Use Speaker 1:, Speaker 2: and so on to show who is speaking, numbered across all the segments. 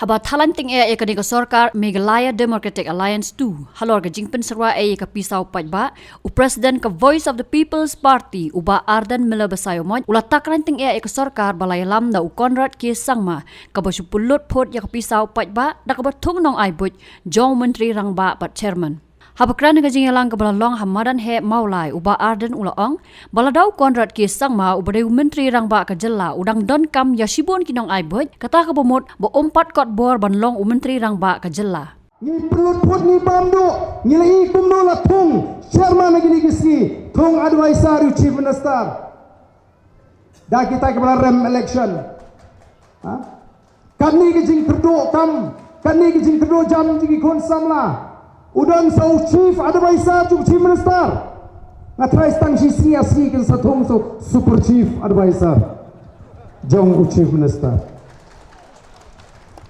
Speaker 1: Haba talanting ekani ka sarkar Meghalaya Democratic Alliance 2 halor ka jingpen sarwa ka pisaw pajba u president ka Voice of the People's Party uba Ardan Milabasayo mo ula takranting ka sarkar balay lam na u Conrad K. Sangma ka basupulot pot ka pisaw pajba da ka batung nong aibut jong menteri rangba pat chairman. Habakran nga jingalang ka balalong hamadan he maulai uba Arden ulaong baladaw Conrad K. Sangma uba daw menteri rangba ka jela udang don kam yasibon kinong aibot kata ka bumot bo umpat kot bor banlong u menteri rangba ka jela.
Speaker 2: Ni pelut put ni bamdo ni lai kumno la thung chairman lagi ni gisi thung advisor chief minister da kita ke rem election ha kami ke jing kerdo kam kami ke jing kerdo jam jigi kon samla udan sau chief advisor to chief minister ngatrai stang si CSC kan sathong so super chief advisor jong chief minister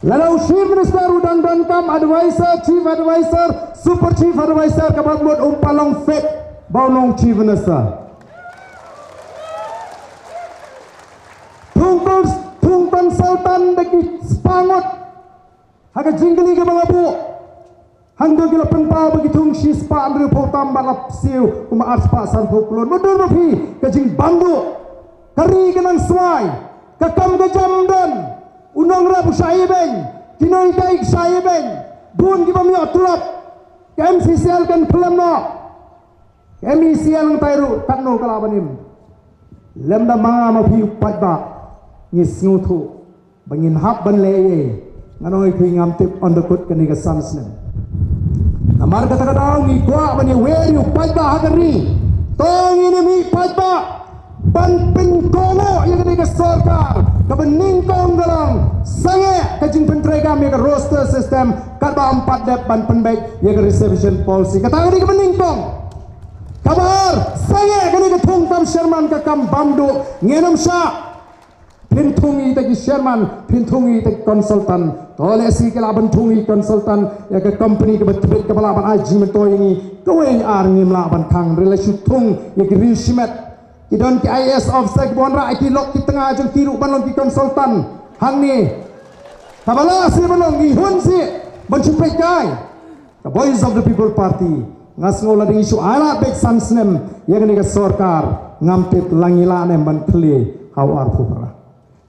Speaker 2: lalau chief minister udan dan kam advisor chief advisor super chief advisor kabat mod umpalong fet baulong chief minister tung consultant bagi spangot haga jingli ke mga bu hanggang gila pengpau bagi tung si spa andri potam balap siu kuma arspa san poklon modul mafi kajing bandu kari kenang suai kakam gajam dan unang rabu syaiben kinoi kaik syaiben bun ki bami atulap KMCCL kan kelam no KMCCL ang tayru kanno kalabanim lemda mga mafi padba ngis ngutu bangin hap ban leye nganoi phi ngamtip ondokut kaniga samsnem amar kata-kata ngi kwa bani weri padba hagari tong ini mi padba ban penkongo yang ketiga sarkar kebening kong galang sange kajing pentrega mega roster system kata 4 dep ban penbaik yang reservation policy kata ini kebening kong kabar sange kani ketung tam sherman kakam bamdu ngenom sya pintungi tagi sherman pintungi tagi konsultan tole si kelaban tungi konsultan ya ke company ke betebet ke balaban aji mentoi ini kowe ar ngi melaban kang relasi tung ya ke risimet idon ki IS offset bonra ki lok ki tengah jeng kiru balong ki konsultan hang ni kabala si balong gi hun si bencupai kai the Voice of the People Party ngas ngola ding isu ala bek sansnem ya ke sarkar ngampit langila nem ban kle hawar pupra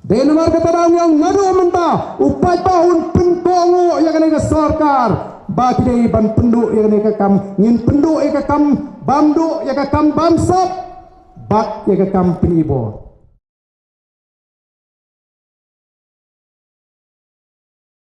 Speaker 2: Denmar kata yang ngadu mentah upai tahun pentongo yang kena sarkar bagi dei ban penduk yang kena kam ngin penduk yang kam bamdu yang kam bamsap bak yang kam penibor